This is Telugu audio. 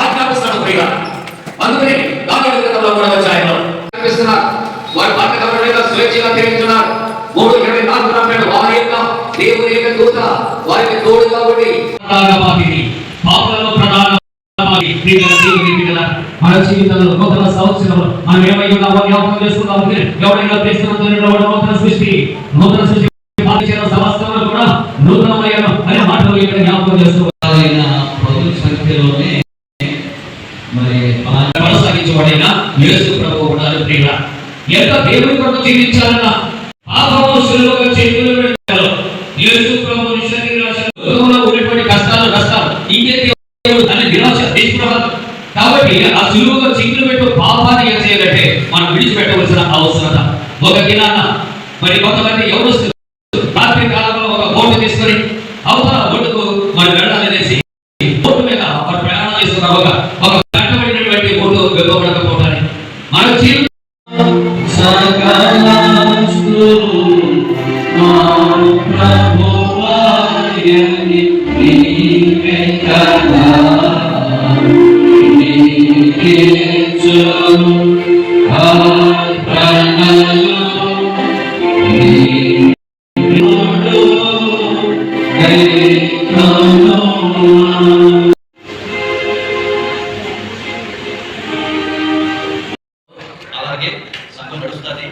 ఆజ్ఞాపిస్తాడు ప్రియ. అందుకని దావీదు గ్రంథంలో కూడా వచ్చాయను కనిపిస్తున్నారు. వారి పట్టణంలో స్వేచ్ఛగా తిరుగుతున్నారు. 3:24 అంటాడు, వారి యొక్క దేవుని యొక్క దూత వారికి తోడుగా ఉండి పాపలలో ప్రధాన మన జీవితంలో నూతన సంవత్సరంలో మనం ఏమై ఉన్నామో జ్ఞాపకం చేసుకుందాం. ఎవరైనా నూతన సృష్టి సమస్యలు కూడా నూతనమైన అనే మాటలు ఇక్కడ జ్ఞాపకం చేసుకోవాలైన పదుల సంఖ్యలోనే మరి కొనసాగించబడిన యేసు ప్రభువు కూడా ప్రియుల ఎంత దేవుని కొరకు జీవించాలన్న పాపము శిలువగా చేతులు పెట్టారు. యేసు ప్రభువు శరీరంలో ఉన్నటువంటి కష్టాలు ఇంకేంటి అని నిరాశ నిస్పృహలు. కాబట్టి ఆ శిలువగా చిక్కులు పెట్టు పాపాన్ని ఏం చేయాలంటే మనం విడిచిపెట్టవలసిన అవసరత. ఒక దినాన మరి కొంతమంది ఎవరు రాత్రి కాలంలో ఒక బోటు తీసుకొని అవతల బోటుకు మరి వెళ్ళాలనేసి బోటు మీద మరి ప్రయాణం చేస్తున్న ఒక కట్టబడినటువంటి బోటు వెళ్ళబడకపోవటాన్ని మన జీవితం అలాగే సంఘం నడుస్తుంది.